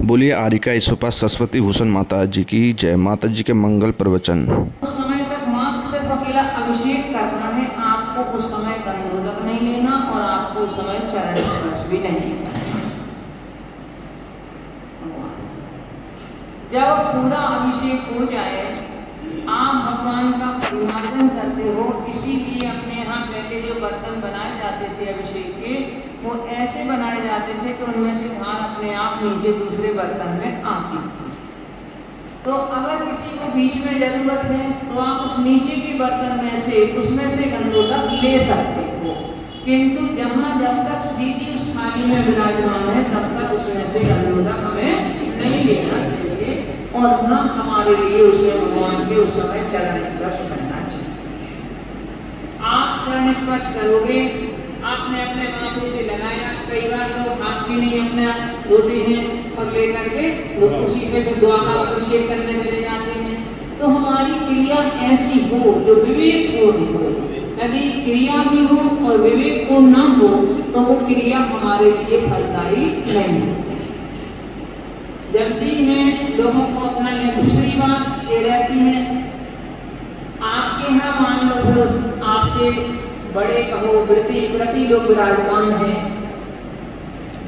बोलिए आरिका ईसोपास सरस्वती भूषण माता जी की जय। माता जी के मंगल प्रवचन। उस समय तक मात्र सिर्फ अकेला अभिषेक करना है, आपको उस समय गंधोदक नहीं लेना और आपको उस समय चरण स्पर्श भी नहीं करना। जब पूरा अभिषेक हो जाए, आप भगवान का परिमार्जन करते हो। इसीलिए अपने यहाँ पहले जो बर्तन बनाए जाते थे अभिषेक के, वो ऐसे बनाए जाते थे कि उनमें से धार अपने आप नीचे दूसरे बर्तन में आती थी। तो अगर किसी को बीच में जरूरत है तो आप उस नीचे के बर्तन में से उसमें से गंधोदक ले सकते हो, किंतु जब तक श्री जी उस थाली में विराजमान है तब तक उसमें से गंधोदक हमें नहीं लेना चाहिए और न हमारे लिए उसमें भगवान के उस समय चरण स्पर्श करना चाहिए। आप चरण स्पर्श करोगे, आपने अपने माथे से लगाया, कई बार लोग हाथ भी नहीं अपना धोते हैं और लेकर के उसी से फिर द्वारा अभिषेक करने चले जाते हैं। तो हमारी क्रिया ऐसी हो जो विवेकपूर्ण हो, यदि क्रिया भी हो और विवेकपूर्ण ना हो तो वो क्रिया हमारे लिए फलदायी नहीं होती। जल्दी में लोगों को अपना ले। दूसरी बात ये रहती है, आपके यहाँ मान लो फिर आपसे बड़े कहो व्रती लोग विराजमान हैं,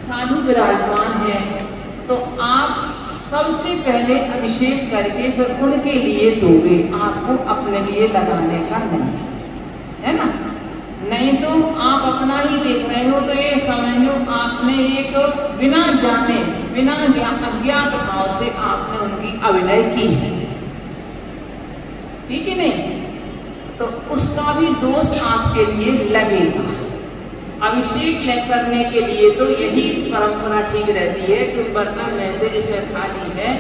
साधु विराजमान हैं, तो आप सबसे पहले अभिषेक करके फिर उनके लिए दोगे, आपको अपने लिए लगाने का नहीं है ना। नहीं तो आप अपना ही देख रहे हो तो ये समझो आपने एक बिना जाने बिना अज्ञात भाव से आपने उनकी अभिनय की है, ठीक है नहीं, तो उसका भी दोष आपके लिए लगेगा। अभिषेक करने के लिए तो यही परंपरा ठीक रहती है कि उस बर्तन में से जिसमें थाली है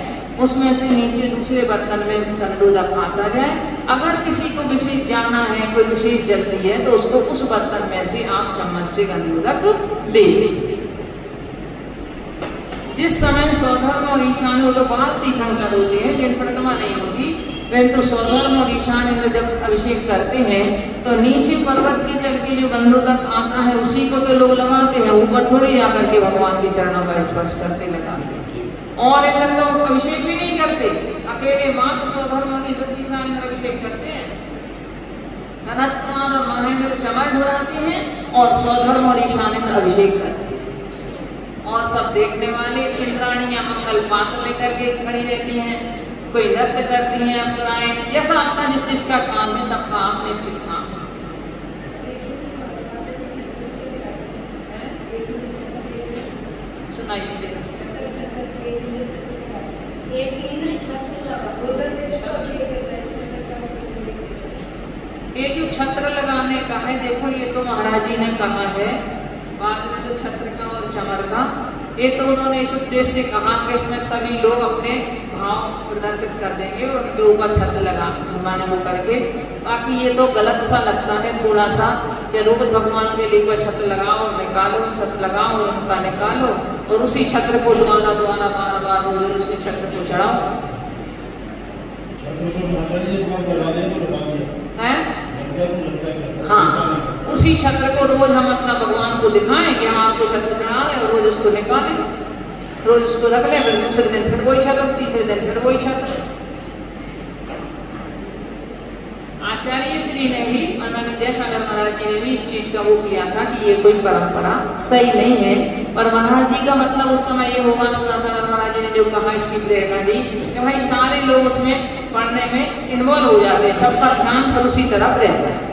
उसमें से नीचे दूसरे बर्तन में गंधोदक आता जाए। अगर किसी को विशेष जाना है, कोई विशेष जल्दी है, तो उसको उस बर्तन में से आप चम्मच से गंधोदक दे दें। जिस समय स्वधर्म और ईशान तो बाहर तीर्थंकर होते हैं, जिन प्रतिमा नहीं होगी, परंतु स्वधर्म और ईशान जब अभिषेक करते हैं तो नीचे पर्वत के चल के जो गंधोदक आता है उसी को तो लोग लगाते हैं, ऊपर थोड़े जाकर के भगवान के चरणों का स्पर्श करते लगाते हैं। और इधर लोग अभिषेक भी नहीं करते, अकेले मात्र स्वधर्म और ईशान अभिषेक करते हैं। सनत कुमार और महेंद्र चमर ढुराते हैं और स्वधर्म और ईशान अभिषेक करते हैं। और सब देखने वाले इंद्राणियां मंगल पात्र लेकर के खड़ी रहती हैं, कोई नृत्य करती हैं, अप्सराएं, जैसा अपना जिस जिसका काम है सबका आप निश्चित काम सुनाई नहीं दे रहा। ये जो छत्र लगाने का है, देखो ये तो महाराज जी ने कहा है, बाद में तो छत्र का और चमर का, ये तो उन्होंने इस उद्देश्य से कहा कि इसमें सभी लोग अपने भाव प्रदर्शित कर देंगे और उनके ऊपर छत्र लगा माने वो करके। बाकी ये तो गलत सा लगता है थोड़ा सा कि रोज भगवान के लिए कोई छत्र लगाओ और निकालो, छत्र लगाओ और उनका निकालो और उसी छत्र को द्वारा बार बार रोज उसी छत्र को चढ़ाओ। हाँ, उसी छत्र को रोज हम अपना भगवान को दिखाएं कि हम आपको छत्र चढ़ा रहे और रोज उसको निकालें, रोज उसको रख लें, फिर दूसरे दिन फिर वही छत्र, तीसरे दिन फिर वही छत्र। आचार्य श्री ने भी विद्यासागर महाराज जी ने भी इस चीज का वो किया था कि ये कोई परंपरा सही नहीं है। पर महाराज जी का मतलब उस समय ये होगा, सुधासागर महाराज जी ने जो कहा इसकी प्रेरणा दी कि भाई सारे लोग उसमें पढ़ने में इन्वॉल्व हो जाते हैं, सबका ध्यान पर उसी तरफ रहता है।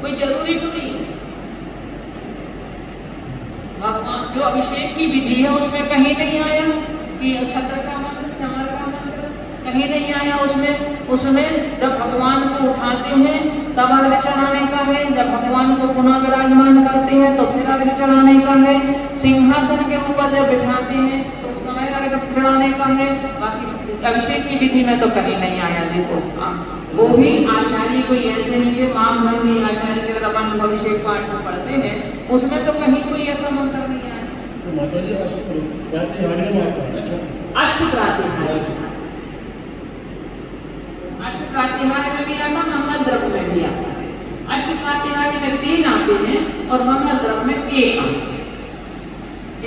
कोई जरूरी तो नहीं है, भगवान जो अभिषेक की विधि है उसमें कहीं नहीं आया कि छत्र का मंत्र, चमर का मंत्र कहीं नहीं आया उसमें जब भगवान को उठाते हैं तब अर्घ्य चढ़ाने का है, जब भगवान को पुनः विराजमान करते हैं तो फिर अर्घ्य चढ़ाने का है, सिंहासन के ऊपर जब बिठाते हैं तो उस समय अर्घ्य चढ़ाने का है। बाकी अभिषेक की विधि में तो कहीं नहीं आया। देखो वो भी आचार्य कोई ऐसे नहीं थे, मानदंडी आचार्य के अपन अभिषेक पाठ में पढ़ते हैं, उसमें तो कहीं कोई ऐसा मंत्र नहीं आया। अष्ट प्रातिहार्य में भी आता, मंगल द्रव्य में भी आता है। अष्ट प्रातिहार्य में 3 आते हैं, और मंगल द्रव्य में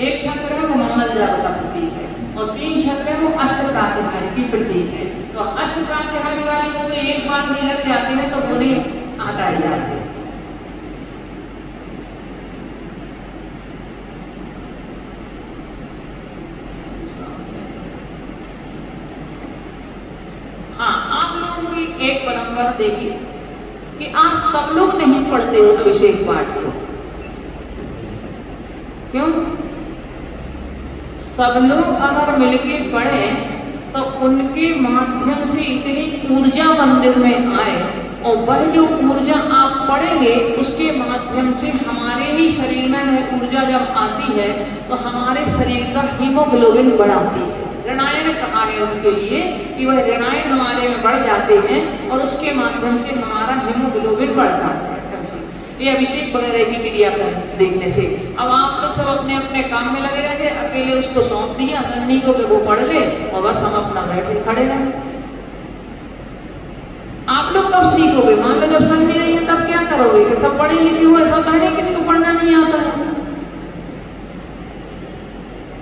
एक छत्र है वो मंगल द्रव्य का प्रतीक है और 3 छत्र है वो अष्ट प्रातिहारी की प्रतीक है। तो अष्ट प्रातिहारी वाली बोले एक बार नहीं लग जाते हैं तो बोले हटाई जाती है। हाँ, आप लोगों की एक परंपरा देखी कि आप सब लोग नहीं पढ़ते हो अभिषेक पाठ को। क्यों? सब लोग अगर मिलके पढ़े तो उनके माध्यम से इतनी ऊर्जा मंदिर में आए और वह जो ऊर्जा आप पढ़ेंगे उसके माध्यम से हमारे ही शरीर में ऊर्जा जब आती है तो हमारे शरीर का हीमोग्लोबिन बढ़ाती है। ऋणायन कहा है उनके लिए कि वह ऋणायन हमारे में बढ़ जाते हैं और उसके माध्यम से हमारा हीमोग्लोबिन बढ़ता है। ये अभिषेक वगैरह की क्रिया कर देखने से अब आप लोग सब अपने अपने काम में लगे रहते, अकेले उसको सौंप दिया सन्नी को कि वो पढ़ ले और बस हम अपना बैठे खड़े रहे। आप लोग कब सीखोगे? मान लो जब सन्नी नहीं है तब क्या करोगे? कि सब पढ़े लिखे हुए सब कह रहे किसी को पढ़ना नहीं आता है।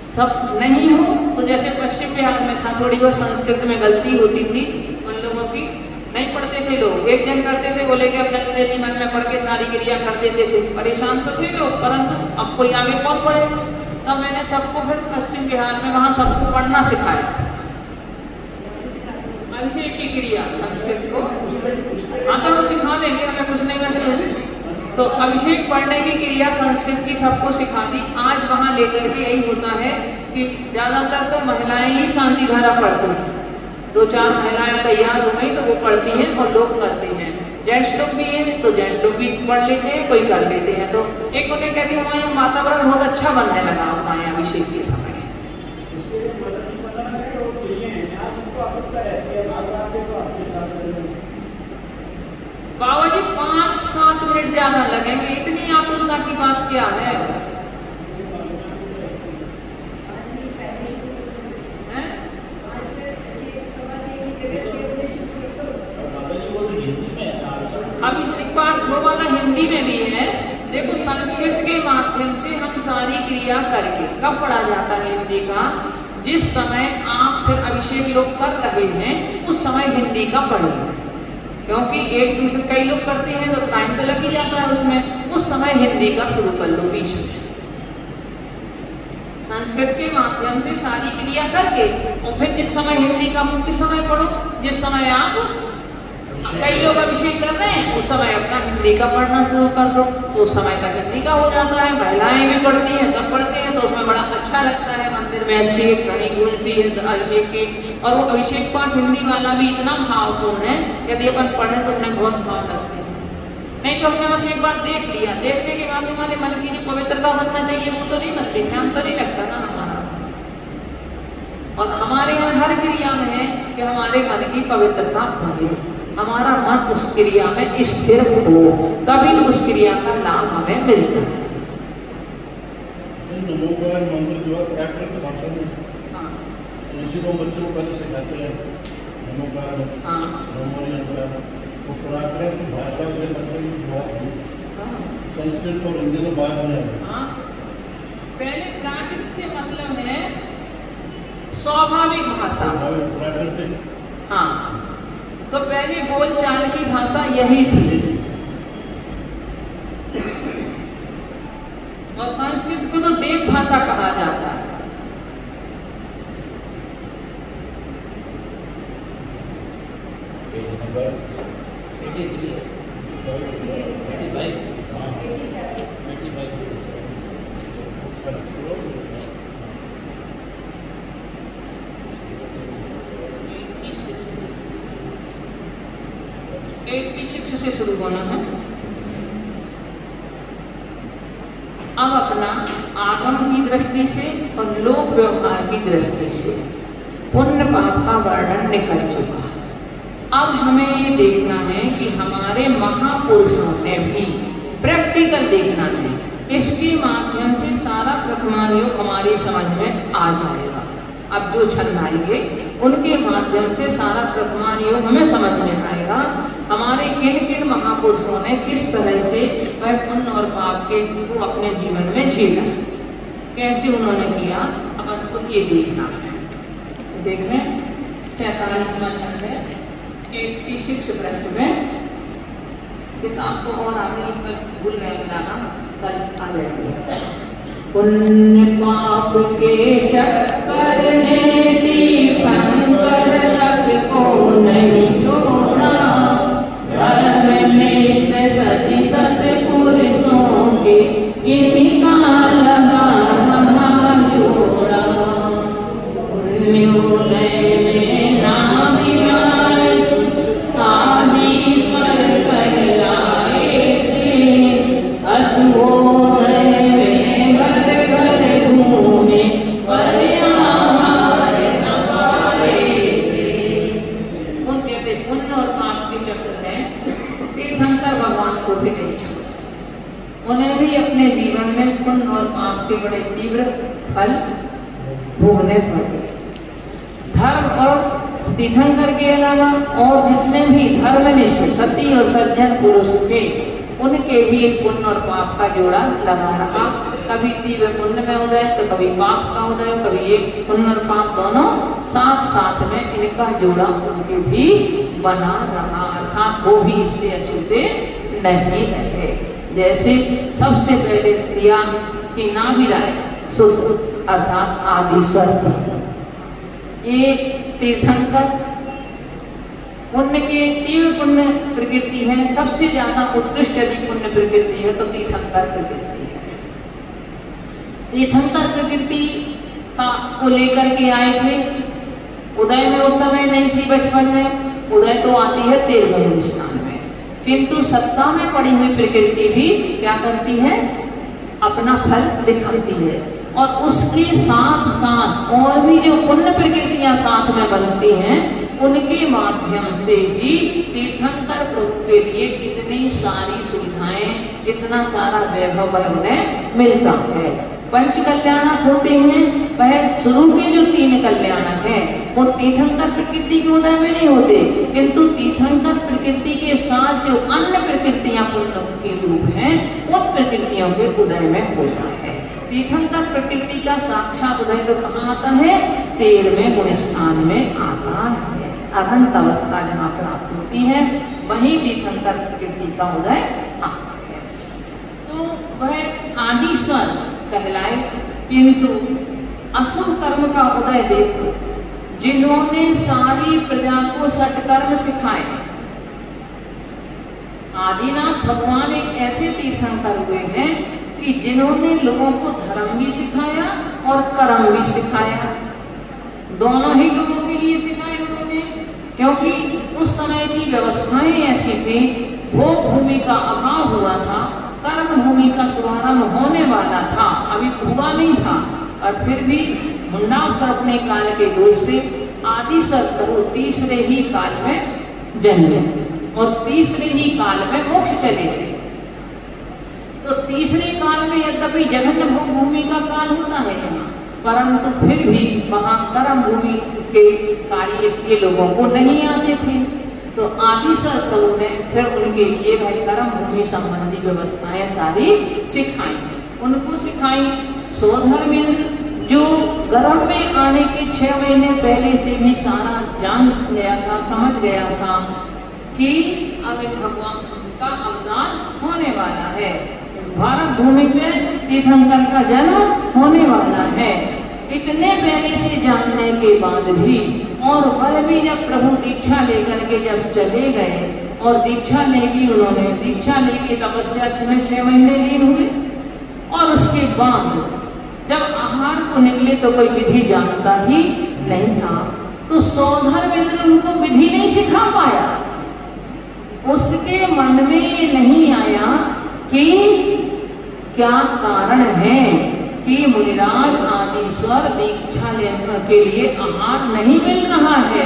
सब नहीं हो तो जैसे पश्चिम बिहार में था, थोड़ी बहुत संस्कृत में गलती होती थी उन लोगों की, नहीं पढ़ते थे लोग, एक दिन करते थे बोले कि अपने दिल्ली मन में पढ़ के सारी क्रिया कर देते थे। परेशान तो थे लोग, परंतु अब कोई आगे कौन पढ़े। तब मैंने सबको फिर पश्चिम बिहार में वहां सबको पढ़ना सिखाया अभिषेक की क्रिया संस्कृत को। हाँ तो हम सिखा देंगे, हमें कुछ नहीं करना। तो अभिषेक पढ़ने की क्रिया संस्कृत की सबको सिखा दी। आज वहां लेकर के यही होता है कि ज्यादातर तो महिलाएं ही शांति धारा पढ़ती हैं। 2-4 महिलाएं तैयार हो गई तो वो पढ़ती हैं और लोग करते हैं। जेंट्स लोग भी हैं तो जेंट्स लोग भी पढ़ लेते हैं, कोई कर लेते हैं। तो एक उन्हें कहती है हमारे यहाँ वातावरण बहुत अच्छा बनने लगा हमारे यहाँ अभिषेक के समय। बाबा जी 5-7 मिनट ज्यादा लगेंगे, इतनी आकुलता की बात क्या है? अभी एक बार वो वाला हिंदी में भी है। देखो संस्कृत के माध्यम से हम सारी क्रिया करके कब पढ़ा जाता है हिंदी का? जिस समय आप फिर अभिषेक लोग कर रहे हैं उस समय हिंदी का पढ़ें, क्योंकि एक दूसरे कई लोग करते हैं तो टाइम तो लग ही जाता है उसमें। उस समय हिंदी का शुरू कर लो बीच में, संस्कृत के माध्यम से सारी क्रिया करके और फिर जिस समय हिंदी का मुख्य समय पढ़ो। जिस समय आप कई लोग अभिषेक कर रहे हैं उस समय अपना हिंदी का पढ़ना शुरू कर दो तो उस समय तक हिंदी का हो जाता है। महिलाएं भी पढ़ती हैं, सब पढ़ते हैं तो उसमें बड़ा अच्छा लगता है। मंदिर में अच्छी घनी गूंजती है अभिषेक की। और वो अभिषेक पाठ हिंदी वाला भी इतना भावपूर्ण है, यदि अपन पढ़े तो उन्हें बहुत भाव लगते हैं। नहीं तो हमने बस एक बार देख लिया, देखने के बाद हमारे मन की जो पवित्रता बनना चाहिए वो तो नहीं बनती, ध्यान तो नहीं लगता ना हमारा। और हमारे यहाँ हर क्रिया में है कि हमारे मन की पवित्रता बने, हमारा मन उस क्रिया में स्थिर हो, तभी उस क्रिया का लाभ हमें मिलता है। इसी को बच्चों को पहले सिखाते हैं नमोकार, तो प्राकृत भाषा से संस्कृत और हिंदी तो बात नहीं है। पहले प्राकृत से मतलब है स्वाभाविक भाषा, प्राकृतिक। हाँ, तो पहले बोलचाल की भाषा यही थी। और संस्कृत को तो देव भाषा कहा जाता है। से शुरू होना है। अब अपना आगम की दृष्टि से और लोक व्यवहार की दृष्टि से पुण्य पाप का वर्णन निकल चुका। अब हमें ये देखना है कि हमारे महापुरुषों ने भी प्रैक्टिकल देखना है, इसके माध्यम से सारा प्रथमायोग हमारी समझ में आ जाएगा। अब जो छंद आएंगे उनके माध्यम से सारा प्रथमायोग हमें समझ में आएगा। हमारे किन किन महापुरुषों ने किस तरह से वह पुण्य और पाप के को अपने जीवन में झेला। कैसे उन्होंने किया अपन को ये देखना है। देखें 47वां छंद है 86 पृष्ठ में। किताब तो और आगे पर भूल गए मिलाना, कल आ जाएंगे। पुण्य पाप के चक्कर ने तीर्थंकर तक को नहीं छोड़ा, धर्मनिष्ठ सती सत्पुरुषों के इनका लगा रहा जोड़ा। पुण्योदय में नाम विनाश आदिश्वर कहलाए थे, अशुभोदय में घर घर घूमे परिहार न पाए थे। उन कहते पुण्य और पाप के चक्कर में तीर्थंकर भगवान को भी नहीं छोड़ा। उन्हें भी अपने जीवन में पुण्य और पाप के बड़े तीव्र फल भोगने पड़े। धर्म और तीर्थंकर के अलावा और जितने भी धर्मनिष्ठ सती और सज्जन पुरुष थे, उनके भी पुण्य और पाप का जोड़ा लगा रहा। कभी तीव्र पुण्य में उदय तो कभी पाप का उदय, कभी एक पुण्य और पाप दोनों साथ साथ में इनका जोड़ा उनके भी बना रहा, अर्थात वो भी इससे अछूते नहीं रहे। जैसे सबसे पहले दिया कि नाभिराय शुद्ध अर्थात आदिश्वर, ये तीर्थंकर पुण्य के तीव्र पुण्य प्रकृति है। सबसे ज्यादा उत्कृष्ट यदि पुण्य प्रकृति है तो तीर्थंकर प्रकृति है। तीर्थंकर प्रकृति का को लेकर के आए थे। उदय में उस समय नहीं थी, बचपन में उदय तो आती है 13वें स्थान में, किंतु सत्ता में पड़ी हुई प्रकृति भी क्या करती है, अपना फल दिखाती है। और उसके साथ साथ और भी जो पुण्य प्रकृतियां साथ में बनती हैं, उनके माध्यम से भी तीर्थंकर प्रभु के लिए इतनी सारी सुविधाएं, इतना सारा वैभव उन्हें मिलता है। पंच कल्याणक होते हैं, वह शुरू के जो 3 कल्याणक हैं वो तीर्थंकर प्रकृति के उदय में नहीं होते, किंतु तीर्थंकर प्रकृति के साथ जो अन्य प्रकृतियां पुण्य के रूप हैं, उन प्रकृतियों के उदय में होता है। तीर्थंकर प्रकृति का साक्षात उदय तो कहाँ आता है, 13वें गुण स्थान में आता है। अनंत अवस्था जहाँ प्राप्त होती है वहीं तीर्थंकर प्रकृति का उदय आता है। तो वह आदिश्वर कहलाए, किंतु असुर कर्म का उदय देखो, जिन्होंने सारी प्रजा को सत्कर्म सिखाए। आदिनाथ भगवान एक ऐसे तीर्थंकर हुए हैं कि जिन्होंने लोगों को धर्म भी सिखाया और कर्म भी सिखाया, दोनों ही लोगों के लिए सिखाए उन्होंने। क्योंकि उस समय की व्यवस्थाएं ऐसी थी, भोग भूमि का अभाव हुआ था, कर्म भूमि का शुभारंभ होने वाला था, अभी हुआ नहीं था, और फिर भी मुंडावसर अपने काल के दोष से आदिश्वर प्रभु तीसरे ही काल में जन्मे और तीसरे ही काल में मोक्ष चले गए। तो तीसरे काल में यद्यपि जघन्य भोग भूमि का काल होता है यहाँ, परंतु फिर भी वहाँ कर्म भूमि के कार्य इसके लोगों को नहीं आते थे। तो आदिश्वर प्रभु ने फिर उनके लिए भाई कर्म भूमि संबंधी व्यवस्थाएं सारी सिखाई। उनको सिखाई स्वधर्मेंद्र, जो गर्भ में आने के 6 महीने पहले से भी सारा जान गया था, समझ गया था कि अब भगवान का अवतार होने वाला है, भारत भूमि में तीर्थंकर का जन्म होने वाला है। इतने पहले से जानने के बाद भी, और वह भी जब प्रभु दीक्षा लेकर के जब चले गए और दीक्षा लेगी, उन्होंने दीक्षा लेके तपस्या 6 महीने लीन हुए, और उसके बाद जब आहार को निकले तो कोई विधि जानता ही नहीं था। तो सौधर्मेंद्र उनको विधि नहीं सिखा पाया, उसके मन में ये नहीं आया कि क्या कारण है कि मुनिराज आदिश्वर दीक्षा लेने के लिए आहार नहीं मिल रहा है,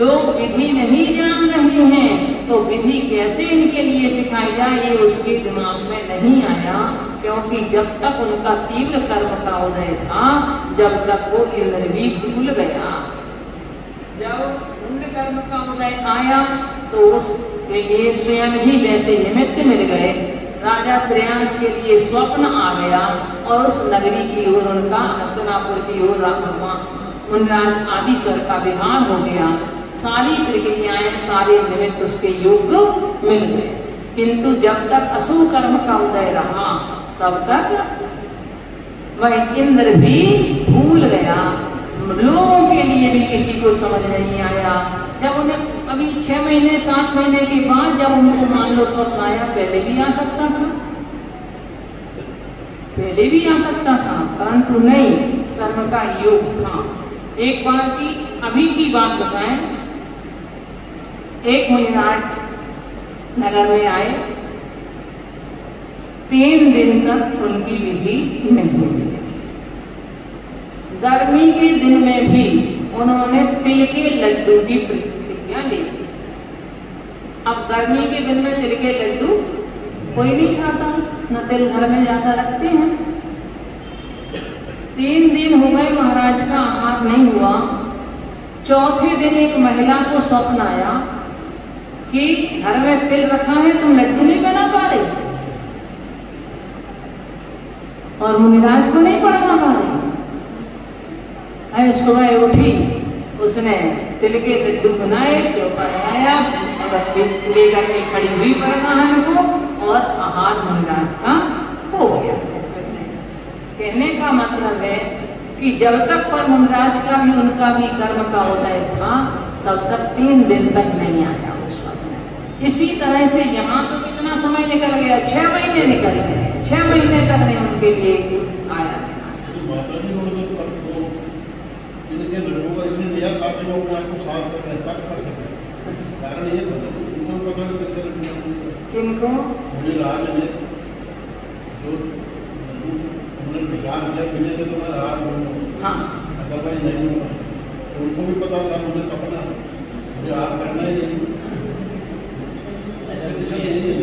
लोग विधि नहीं जान रहे हैं, तो विधि कैसे इनके लिए सिखाई जाए, ये उसके दिमाग में नहीं आया। क्योंकि जब तक उनका तीव्र कर्म का उदय था, जब तक वो इंद्र भी भूल गया। जब पुण्य कर्म का उदय आया तो उसके लिए स्वयं ही वैसे निमित्त मिल गए राजा श्रेयांश के लिए स्वप्न आ गया और उस नगरी की ओर उनका हस्तिनापुर की ओर मुनिराज आदिश्वर का विहार हो गया। सारी प्रक्रियाएं सारे निमित्त उसके योग्य मिल गए, किंतु जब तक अशुभ कर्म का उदय रहा तब तक वह इंद्र भी भूल गया। लोगों के लिए भी किसी को समझ नहीं आया। जब उन्हें अभी 6 महीने 7 महीने के बाद जब उनको मान लो स्वप्न आया, पहले भी आ सकता था, पहले भी आ सकता था, परंतु नहीं, कर्म का योग था। एक बार की अभी की बात बताएं, एक मुनिराज नगर में आए, 3 दिन तक उनकी विधि नहीं मिली। गर्मी के दिन में भी उन्होंने तिल के लड्डू की प्रतिज्ञा ली। अब गर्मी के दिन में तिल के लड्डू कोई नहीं खाता, न तिल घर में ज्यादा रखते हैं। 3 दिन हो गए, महाराज का आहार नहीं हुआ। चौथे दिन एक महिला को स्वप्न आया कि घर में तिल रखा है, तुम लड्डू नहीं बना पा रहे और मुनिराज को नहीं पढ़वा पा रहे। सुबह उठी, उसने तिल के लड्डू बनाए, चौका लगाया और लेकर के खड़ी हुई परनाहन को, और आहार मुनिराज का हो गया। कहने का मतलब है कि जब तक पर मुनिराज का भी उनका भी कर्म का उदय था, तब तक 3 दिन तक नहीं आया उस वक्त। इसी तरह से यहाँ तो कितना समय निकल गया, 6 महीने निकल गए, 6 महीने तक नहीं उनके लिए आया। लड्डू का इसने दिया ताकि वो अपने आप को साफ सके, तक कर सके। कारण ये था उनको पता है किनको मुनिराज ने जो हमने विचार किया मिले थे तो मैं राज बनूंगा, हाँ, अदरवाइज नहीं बनूंगा। तो उनको भी पता था मुझे तपना, मुझे आप करना ही नहीं, ऐसा कुछ नहीं है।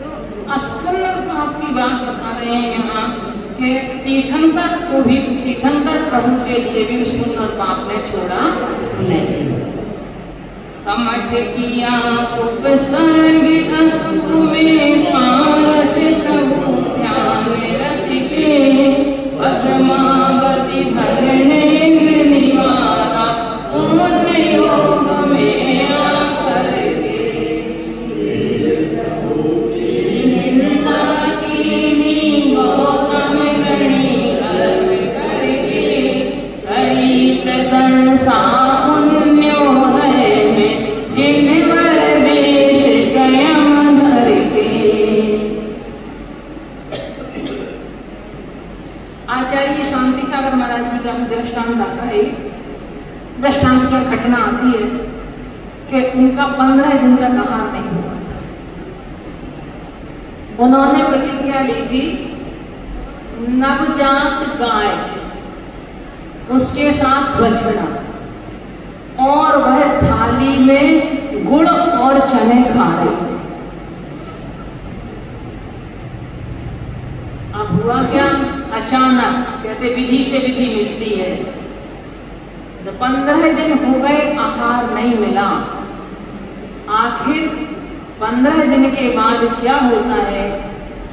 तो अस्पन्न आपकी बात बता रहे हैं यहाँ कि तीर्थंकर को भी, तीर्थंकर प्रभु के लिए भी उस पुण्य और पाप ने छोड़ा नहीं। कमठ किया उपसर्ग अशुभ में पारस प्रभु ध्यान रख के, पद्मावती धरणेन्द्र निवारा पूर्ण योग में आकर के, निंदा कीनी गौतम गणी गर्व करके, करी प्रशंसा पुण्योदय में जिन वर वेश स्वयं धर के। आचार्य शांति सागर महाराज जी का भी दृष्टांत आता है। दृष्टांत की घटना आती है कि उनका 15 दिन तक आहार नहीं हुआ था। उन्होंने प्रतिज्ञा ली थी, नवजात गाय, उसके साथ बछड़ा, और वह थाली में गुड़ और चने खा रही। अब हुआ क्या, अचानक, कहते विधि से विधि मिलती है, तो 15 दिन हो गए, आहार नहीं मिला। आखिर 15 दिन के बाद क्या होता है,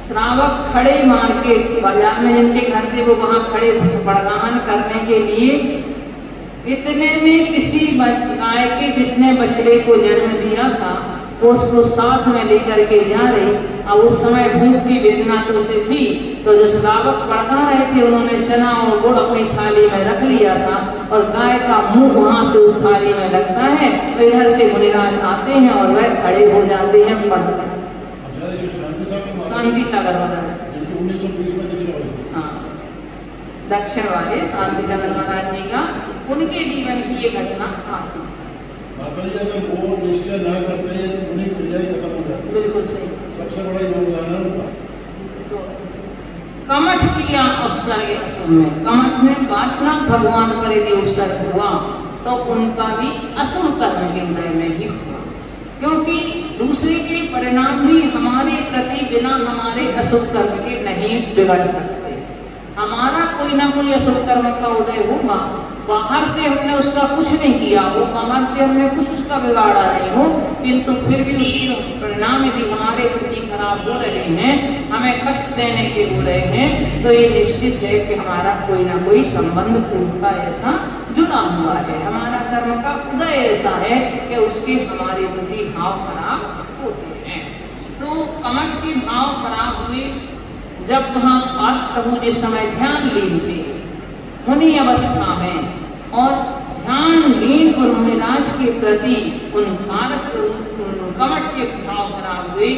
श्रावक खड़े मार के, बाजार में जिनके घर थे वो वहां खड़े बड़गाहन करने के लिए, इतने में किसी गाय के जिसने बछड़े को जन्म दिया था वो उसको साथ में लेकर के जा रही। अब उस समय भूख की वेदना तो उसे थी, तो जो श्रावक बड़गा रहे थे उन्होंने चना और गुड़ अपनी थाली में रख लिया था, और गाय का मुंह वहां से उस थाली में लगता है, तो इधर से मुनिराज आते हैं और वह खड़े हो जाते हैं, पढ़ते हैं। शांति सागर महाराज 1920 में दक्षिण वाले, हाँ, दक्षिण वाले शांति सागर महाराज जी का, उनके जीवन की ये घटना आती है। अगर वो निश्चय न करते तो उन्हीं क्रिया ही खत्म हो जाती। बिल्कुल सही। सबसे बड़ा योगदान है उनका। तो कमठ किया उपसर्ग अशुभ में, कमठ ने पार्श्वनाथ भगवान पर यदि उपसर्ग हुआ तो उनका भी अशुभ कर्म के हृदय में ही हुआ, क्योंकि दूसरे के परिणाम भी हमारे प्रति बिना हमारे अशुभ कर्म के नहीं बिगड़ सकते। हमारा कोई ना कोई अशुभ कर्म का उदय होगा, बाहर से हमने उसका कुछ नहीं किया हो, बाहर से हमने कुछ उसका बिगाड़ा नहीं हो, किंतु फिर भी उसके परिणाम यदि हमारे प्रति खराब खराब हो रहे हैं, हमें कष्ट देने के हो रहे हैं, तो ये निश्चित है कि हमारा कोई ना कोई संबंध पूर्व का ऐसा जुड़ा हुआ है, हमारा कर्म का उदय ऐसा है कि उसके हमारे प्रति भाव खराब होते हैं। तो कमठ के भाव खराब हुए जब वहाँ पार्थ प्रभु जिस समय ध्यान लीन थे मुनि अवस्था में, और ध्यान लीन और मुनिराज के प्रति उन पार्थ कमठ के भाव खराब हुए,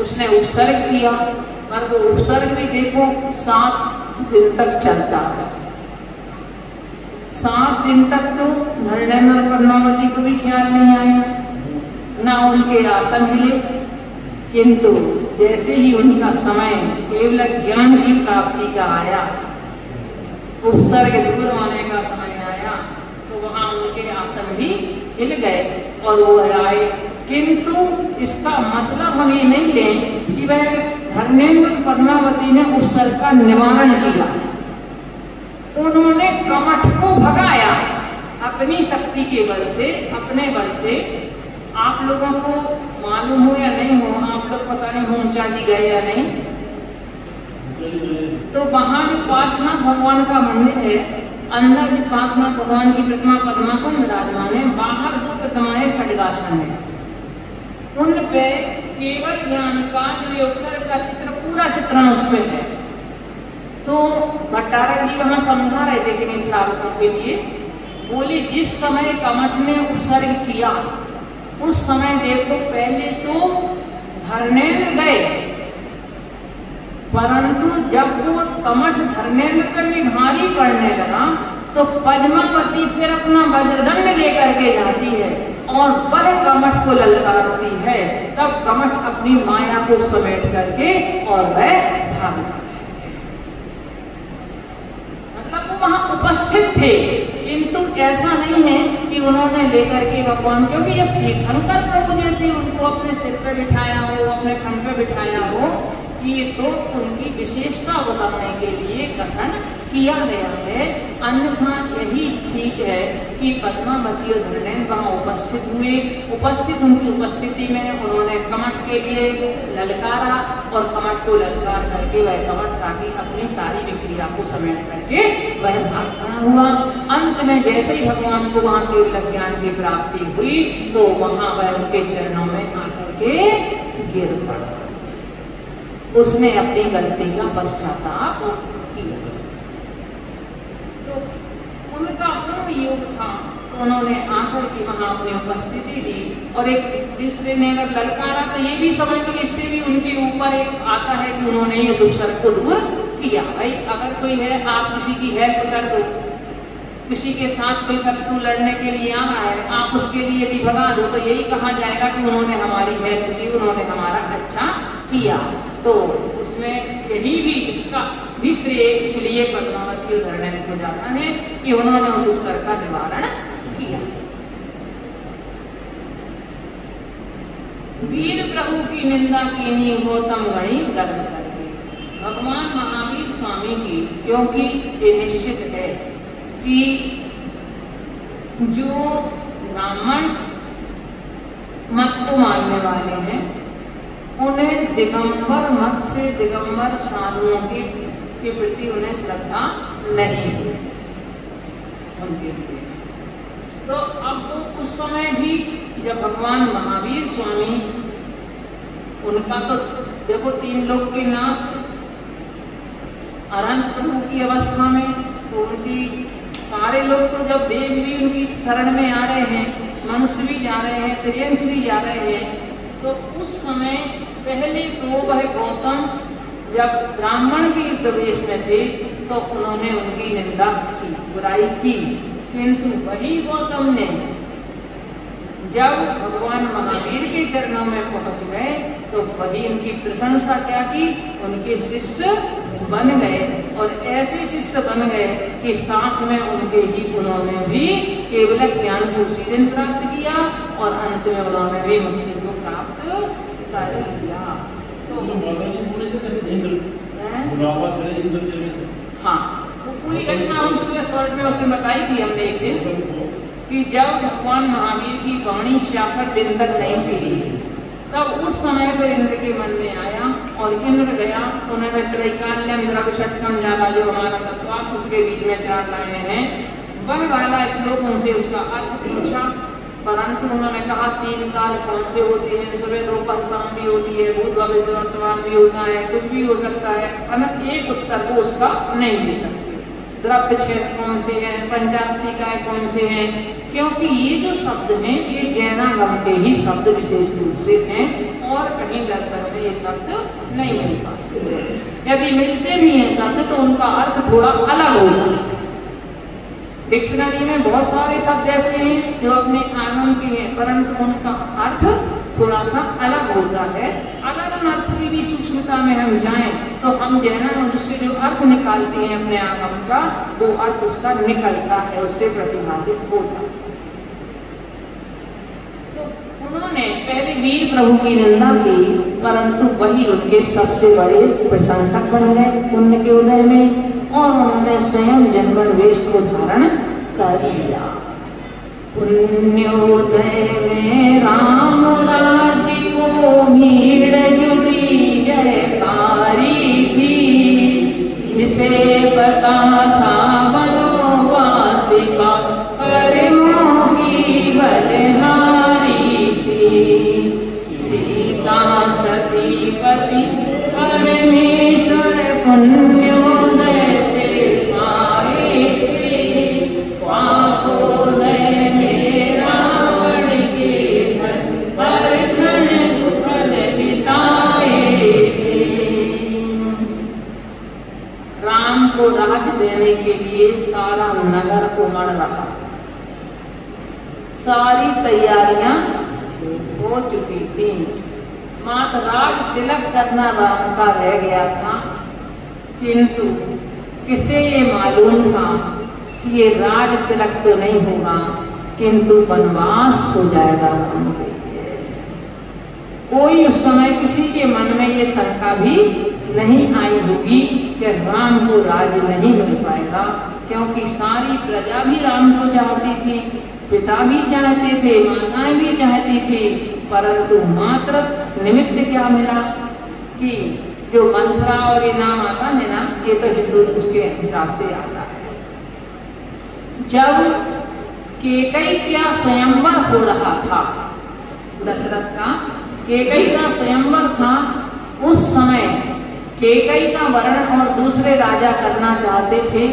उसने उपसर्ग किया, पर वो उपसर्ग भी देखो 7 दिन तक चलता है। 7 दिन तक तो धरणेन्द्र और पद्मावती को भी ख्याल नहीं आया, ना उनके आसन हिले, किंतु जैसे ही उनका समय केवल ज्ञान की प्राप्ति का आया, उपसर्ग दूर होने का समय आया, तो वहां उनके आसन भी हिल गए और वो आए। किंतु इसका मतलब हम ये नहीं लें कि वह धर्मेंद्र पद्मावती ने उपसर्ग का निवारण किया, उन्होंने कमठ को भगाया अपनी शक्ति के बल से, अपने बल से। आप लोगों को मालूम हो या नहीं हो, आप लोग पता नहीं हो ऊंचा जी गए या नहीं, तो वहां जो पार्श्वनाथ भगवान का मंदिर है, अंदर जो पार्श्वनाथ भगवान की प्रतिमा पद्मासन विराजमान है, बाहर 2 प्रतिमाएं खड्गासन है, उन पे केवल ज्ञान का जो उपसर्ग का चित्र, पूरा चित्रण उस पे है। तो भट्टारक जी वहां समझा रहे थे कि नहीं श्रावकों के लिए, बोले जिस समय कमठ ने उपसर्ग किया उस समय देखो पहले तो धर्मेंद्र गए, परंतु जब वो कमठ धर्मेंद्र पर भी भारी पड़ने लगा तो पद्मावती फिर अपना वज्रदंड लेकर के जाती है और वह कमठ को ललकारती है, तब कमठ अपनी माया को समेट करके और वह भागता है। मतलब वो वहां उपस्थित थे, किंतु ऐसा नहीं है कि उन्होंने लेकर के भगवान, क्योंकि जब तीर्थंकर प्रभु जैसे उनको अपने सिर पे बिठाया हो, अपने खंड पे बिठाया हो, ये तो उनकी विशेषता बताने के लिए कथन किया गया है। अन्यथा यही ठीक है कि पद्मावती और धर्मेंद्र वहां उपस्थित हुए, उपस्थित उनकी उपस्थिति में उन्होंने कमठ के लिए ललकारा और कमठ को ललकार करके वह कमठ ताकि अपनी सारी विक्रिया को समेट करके वह भाग खड़ा हुआ। अंत में जैसे ही भगवान को वहां केवल ज्ञान की प्राप्ति हुई तो वहां वह उनके चरणों में आकर के गिर पड़ा, उसने अपनी गलती का पश्चाताप किया। तो उनका पूर्ण योग था, तो उन्होंने आकर के वहां अपनी उपस्थिति दी और एक दूसरे ने अगर ललकारा तो ये भी समझ लो इससे भी उनके ऊपर एक आता है कि उन्होंने ये उपसर्ग को दूर किया। भाई अगर कोई है, आप किसी की हेल्प कर दो, किसी के साथ कोई शत्रु लड़ने के लिए आ रहा है, आप उसके लिए भी भगा दो, तो यही कहा जाएगा कि उन्होंने हमारी हेल्प की, उन्होंने हमारा अच्छा किया। तो उसमें यही भी इसका भी श्रेय इसलिए पद्मावती और धर्मेंद्र को जाता है कि उन्होंने उस उपसर्ग का निवारण किया। वीर प्रभु की निंदा कीनी गौतम गणी गर्व करके, भगवान महावीर स्वामी की, क्योंकि ये निश्चित है कि जो ब्राह्मण मत को मानने वाले हैं उन्हें दिगंबर मत से दिगंबर साधुओं के प्रति उन्हें श्रद्धा नहीं हुई उनके लिए। तो अब वो उस समय भी जब भगवान महावीर स्वामी, उनका तो देखो 3 लोक के नाथ, अनंत प्रभु की अवस्था में, तो उनकी सारे लोग तो जब देव भी उनकी शरण में आ रहे हैं, मनुष्य भी जा रहे हैं, त्रियंश भी जा रहे हैं, तो उस समय पहले तो वह गौतम जब ब्राह्मण के प्रवेश में थे तो उन्होंने उनकी निंदा की, बुराई की, किंतु वही गौतम ने जब भगवान महावीर के चरणों में पहुंच गए तो वही उनकी प्रशंसा क्या की, उनके शिष्य बन गए और ऐसे शिष्य बन गए कि साथ में उनके ही उन्होंने भी केवल ज्ञान को उसी दिन प्राप्त किया और अंत में उन्होंने भी मुक्ति को प्राप्त कर लिया। तो हाँ, वो पूरी घटना हम शॉर्ट में उसने बताई थी हमने एक दिन कि जब भगवान महावीर की वाणी 66 दिन तक नहीं फिरी तब उस समय पर इंद्र के मन में आया और इंद्र गया, उन्होंने त्रैकाल्यम द्रव्यषट्कम जाता, जो हमारा तत्वार्थ सूत्र के बीच में 4 लाइनें हैं, वह वाला श्लोक उनसे उसका अर्थ पूछा। परंतु उन्होंने कहा 3 काल कौन से होते हैं, सुबह दोपहर शाम भी होती है, भूत भविष्य वर्तमान भी होता है, कुछ भी हो सकता है, पर एक उत्तर को उसका नहीं दे सकते। द्रव्य क्षेत्र कौन से हैं, पंचास्तिकाएं कौन से हैं, क्योंकि ये जो शब्द हैं ये जैनागम के ही शब्द विशेष रूप से हैं और कहीं दर्शन में ये शब्द नहीं मिल पाते। यदि मिलते भी हैं शब्द तो उनका अर्थ थोड़ा अलग होता है। डिक्शनरी में बहुत सारे शब्द ऐसे हैं जो अपने आगम के हैं, परंतु उनका अर्थ थोड़ा सा अलग होता है। अगर उन अर्थ की भी सूक्ष्मता में हम जाएं तो हम जैनागम उससे जो अर्थ निकालते हैं अपने आगम का, वो अर्थ उसका निकलता है, उससे प्रतिभाषित होता है। तो उन्होंने पहले वीर प्रभु की निंदा की, परंतु वही उनके सबसे बड़े प्रशंसक बन गए पुण्य के उदय में, और उन्होंने स्वयं जन्मन वेश को धारण कर लिया। पुण्योदय में राम राज्य को भीड़ जुड़ी जयकारी थी, इसे पता था वनवास का कर्मों की बलिहारी थी। सीता सती पति परमेश्वर पुण्योदय राज देने के लिए सारा नगर उमड़ रहा, सारी तैयारियां हो चुकी थी, मात्र राज तिलक करना राम का रह गया था। किंतु किसे ये मालूम था कि ये राज तिलक तो नहीं होगा, किंतु वनवास हो जाएगा राम के लिए। कोई उस समय किसी के मन में ये शंका भी नहीं आई होगी कि राम को राज नहीं मिल पाएगा, क्योंकि सारी प्रजा भी राम को चाहती थी, पिता भी चाहते थे, माताएं भी चाहती थी, परंतु मात्र निमित्त क्या मिला कि जो मंथरा और ये नाम आता है ना, ये तो हिंदू उसके हिसाब से आता है। जब केकई का स्वयंवर हो रहा था, दशरथ का केकई का स्वयंवर था, उस समय केकई का वर्ण और दूसरे राजा करना चाहते थे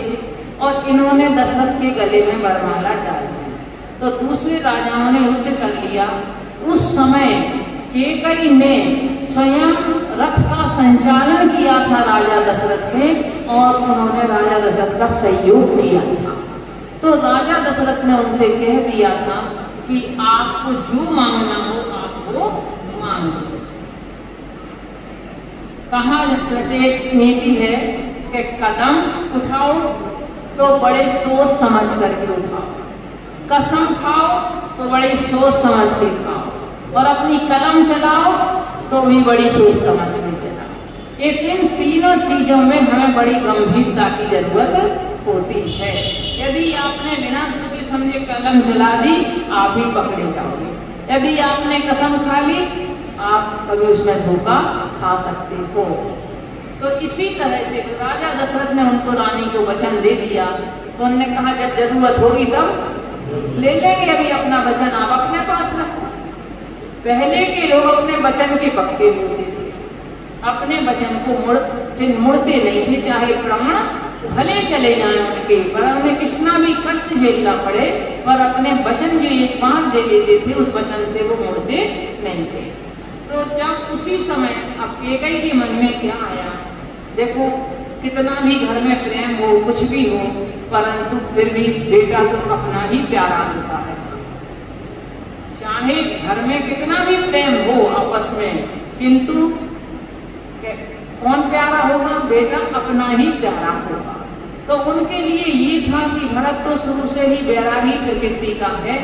और इन्होंने दशरथ के गले में वरमाला डाल दी, तो दूसरे राजाओं ने युद्ध कर लिया। उस समय केकई ने स्वयं रथ का संचालन किया था राजा दशरथ के, और उन्होंने राजा दशरथ का सहयोग किया था। तो राजा दशरथ ने उनसे कह दिया था कि आपको जो मांगना हो आप वो मांग लो। कहा वैसे एक नीति है कि कदम उठाओ तो बड़े सोच समझ करके उठाओ, कसम खाओ तो बड़ी सोच समझ के खाओ, और अपनी कलम चलाओ तो भी बड़ी सोच समझ के चलाओ। इन तीनों चीजों में हमें बड़ी गंभीरता की जरूरत होती है। यदि आपने बिना सोचे समझे कलम चला दी, आप ही पकड़े जाओगे। यदि आपने कसम खा ली, आप कभी उसमें धोखा खा सकते हो। तो इसी तरह से राजा दशरथ ने उनको रानी को वचन दे दिया, तो उन्होंने कहा जब जरूरत होगी तब ले लेंगे, अभी अपना वचन आप अपने पास रखो। पहले के लोग अपने वचन के पक्के होते थे, अपने वचन को मुड़ते नहीं थे, चाहे प्राण भले चले जाएं उनके, पर उन्हें कितना भी कष्ट झेलना पड़े, पर अपने वचन जो एक बार दे देते थे उस वचन से वो मुड़ते नहीं थे। तो जब उसी समय अब केकई के मन में क्या आया, देखो कितना भी घर में प्रेम हो, कुछ भी हो, परंतु फिर भी बेटा तो अपना ही प्यारा होता है। चाहे घर में कितना भी प्रेम हो आपस में, किंतु कौन प्यारा होगा? बेटा अपना ही प्यारा होगा। तो उनके लिए ये था कि भरत तो शुरू से ही बैरागी प्रकृति का है,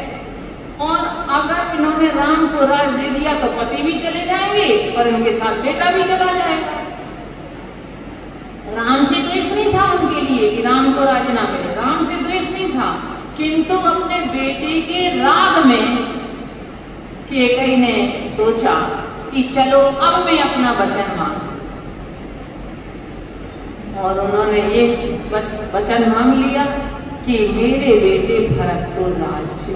और अगर इन्होंने राम को राज दे दिया तो पति भी चले जाएंगे और इनके साथ बेटा भी चला जाएगा। राम से द्वेष नहीं था उनके लिए कि राम को राज ना मिले, राम से द्वेष नहीं था, किंतु अपने बेटे के राग में केकई ने सोचा कि चलो अब मैं अपना वचन मांगू। और उन्होंने ये बस वचन मांग लिया कि मेरे बेटे भरत को राज्य।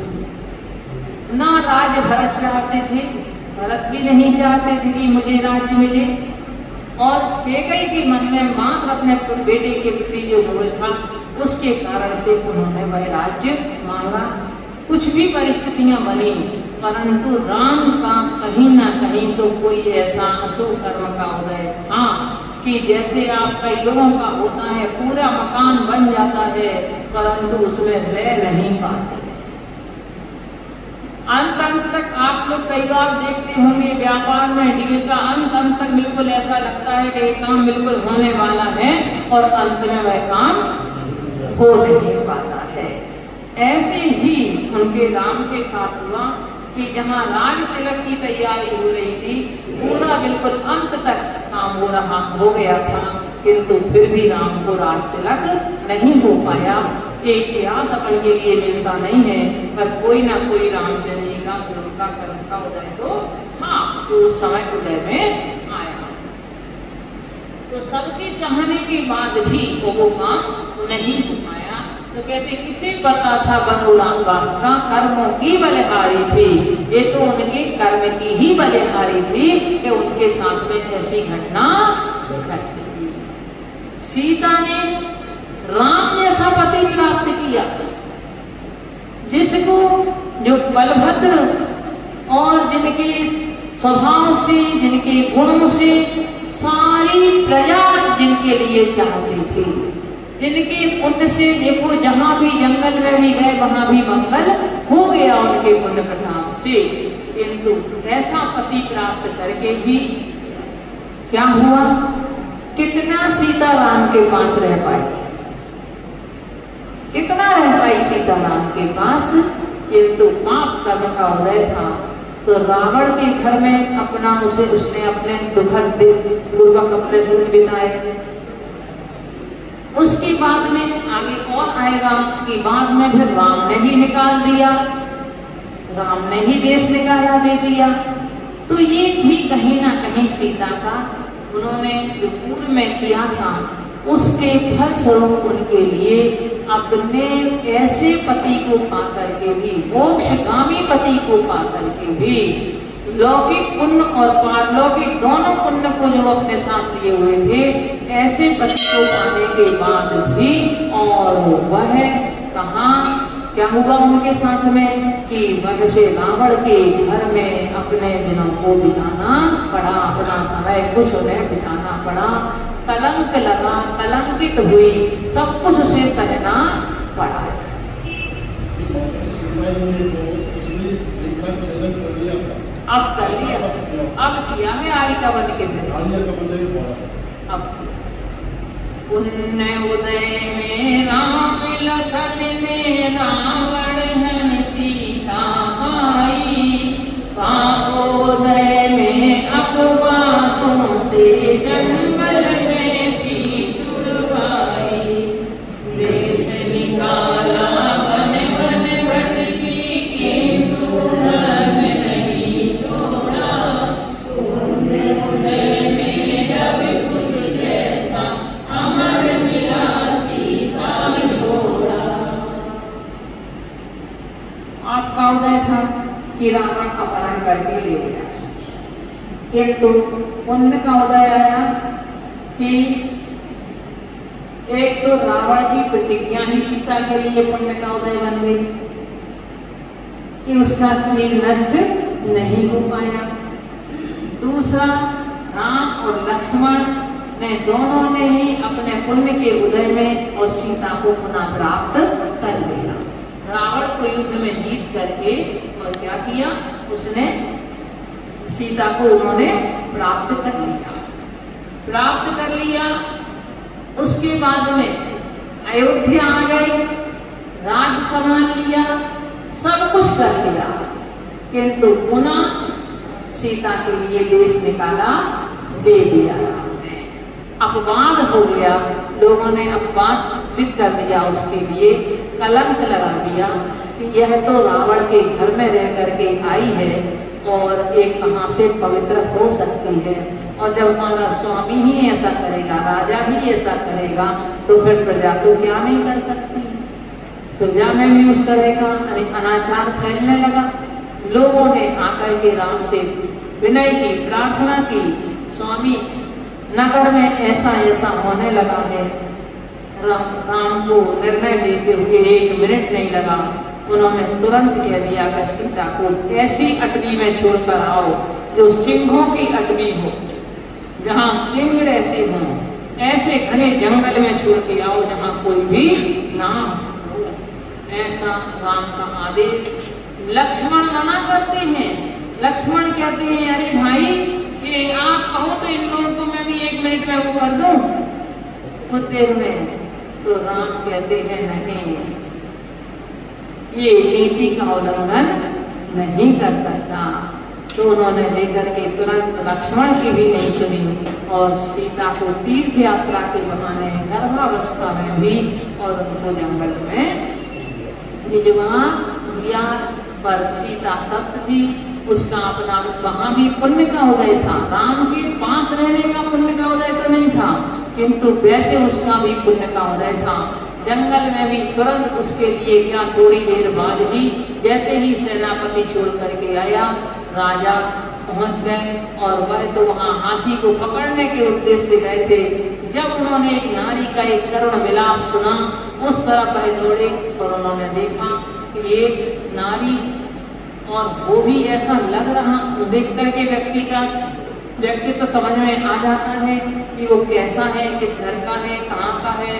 ना राज्य भरत चाहते थे, भरत भी नहीं चाहते थे कि मुझे राज्य मिले, और कैकेयी के मन में मात्र अपने बेटे के प्रति जो मोह था उसके कारण से उन्होंने वह राज्य मांगा। कुछ भी परिस्थितियां बनी, परंतु राम का कहीं ना कहीं तो कोई ऐसा अशुभ कर्म का उदय था कि जैसे आप कई लोगों का होता है, पूरा मकान बन जाता है परंतु उसमें रह नहीं पाते। अंत तक आप लोग कई बार देखते होंगे व्यापार में डील का अंत तक बिल्कुल ऐसा लगता है कि ये काम बिल्कुल होने वाला है और अंत में वह काम हो नहीं पाता है। ऐसे ही उनके राम के साथ हुआ कि जहाँ राज तिलक की तैयारी हो रही थी, पूरा बिल्कुल अंत तक काम हो गया था, किंतु फिर भी राम को राज तिलक नहीं हो पाया। ये इतिहास अपन के लिए मिलता नहीं है, पर कोई ना कोई रामचंद्र जी का उनका कर्म का उदय तो था, तो उस समय उदय में आया। तो सबके चाहने के बाद भी वो काम नहीं हो पाया। तो कहते किसे पता था बनो रामदास का कर्मों की बलिहारी थी। ये तो उनके कर्म की ही बलिहारी थी कि उनके साथ में ऐसी घटना घटी। सीता ने राम जैसा पति प्राप्त किया, जिसको जो बलभद्र और जिनके स्वभाव से, जिनके गुणों से सारी प्रजा जिनके लिए चाहती थी, जिनके पुण्य से देखो जहां भी जंगल में भी गए वहां भी मंगल हो गया उनके पुण्य प्रताप से। किंतु ऐसा पति प्राप्त करके भी क्या हुआ, कितना सीता राम के पास रह पाई, कितना रह पाई सीता राम के पास। किंतु पाप कर्म का उदय था, तो रावण के घर में उसने अपने दुखद पूर्वक अपने दिन बिताए। उसके बाद में आगे और आएगा कि बाद में फिर राम ने ही निकाल दिया, राम ने ही देश निकाला दे दिया। तो ये भी कहीं ना कहीं सीता का उन्होंने जो पूर्व में किया था उसके फल स्वरूप उनके लिए अपने ऐसे पति को पाकर के भी, मोक्षगामी पति को पाकर के भी, लौकिक पुण्य और पारलौकिक दोनों पुण्य को जो अपने साथ लिए हुए थे, ऐसे पति को पाने के बाद भी, और वह कहाँ क्या हुआ उनके साथ में कि वह से रावण के घर में अपने दिनों को बिताना पड़ा, अपना समय कुछ उन्हें बिताना पड़ा। कलंक लगा, कलंकित हुई, सब कुछ उसे सहना पड़ा। अब कर लिया, अब किया है आर्या बन के अब पुण्य उदय में राम लखन में रावण हन सीता आई, पापोदय में अपवादों से जंगल में भी छुड़वाई, देश निकाला बन बन भटकी किंतु धर्म नहीं छोड़ा, पुण्य उदय में रवि कुश जैसा अमर मिला सीता जोड़ा। आपका उदय था कि रावण अपहरण करके ले गया, किंतु पुण्य का उदय आया कि एक तो रावण की प्रतिज्ञा ही सीता के लिए पुण्य का उदय बन गई कि उसका शील नष्ट नहीं हो पाया। दूसरा, राम और लक्ष्मण ने दोनों ने ही अपने पुण्य के उदय में और सीता को पुनः प्राप्त कर लिया। रावण को युद्ध में जीत करके और क्या किया, उसने सीता को उन्होंने प्राप्त कर लिया। प्राप्त कर लिया उसके बाद में अयोध्या आ गए, राज्य संभाल लिया, सब कुछ कर लिया, किंतु पुनः सीता के लिए देश निकाला दे दिया। अपवाद हो गया, लोगों ने अपवाद कर दिया, उसके लिए कलंक लगा दिया कि यह तो रावण के घर में रह करके आई है और एक कहाँ से पवित्र हो सकती है। और जब हमारा स्वामी ही ऐसा करेगा, राजा ही ऐसा करेगा, तो फिर प्रजा तो क्या नहीं कर सकती। प्रजा में भी उस तरह का अनाचार फैलने लगा। लोगों ने आकर के राम से विनय की, प्रार्थना की, स्वामी नगर में ऐसा ऐसा होने लगा है। राम को निर्णय लेते हुए 1 मिनट नहीं लगा, उन्होंने तुरंत कह दिया कि सीता को ऐसी अटवी में छोड़कर आओ जो सिंहों की अटवी हो, जहाँ सिंह रहते हों, ऐसे घने जंगल में छोड़ के आओ जहाँ कोई भी ना हो। ऐसा राम का आदेश। लक्ष्मण मना करते हैं। लक्ष्मण कहते हैं अरे भाई ये आप कहो तो इन लोगों को मैं भी 1 मिनट में वो कर दूं कुछ देर में। तो राम कहते हैं नहीं, ये नीति का उल्लंघन नहीं कर सकता। तो उन्होंने लेकर के तुरंत लक्ष्मण की भी नहीं सुनी और सीता को तीर्थ यात्रा के बहाने गर्भावस्था में भी और उनको जंगल में भिजवा दिया। पर सीता सत्य थी, उसका अपना वहां भी पुण्य का उदय था। राम के पास रहने का पुण्य का उदय तो नहीं था, किंतु वैसे उसका भी पुण्य का उदय था। जंगल में भी तुरंत उसके लिए क्या, थोड़ी देर बाद ही जैसे ही सेनापति छोड़ करके आया, राजा पहुंच गए और वह तो वहां हाथी को पकड़ने के उद्देश्य से गए थे। जब उन्होंने एक नारी का एक करुण विलाप सुना, उस तरफ वह दौड़े और उन्होंने देखा कि एक नारी, और वो भी ऐसा लग रहा, देख करके व्यक्ति तो समझ में आ जाता है कि वो कैसा है, किस घर का है, कहाँ का है।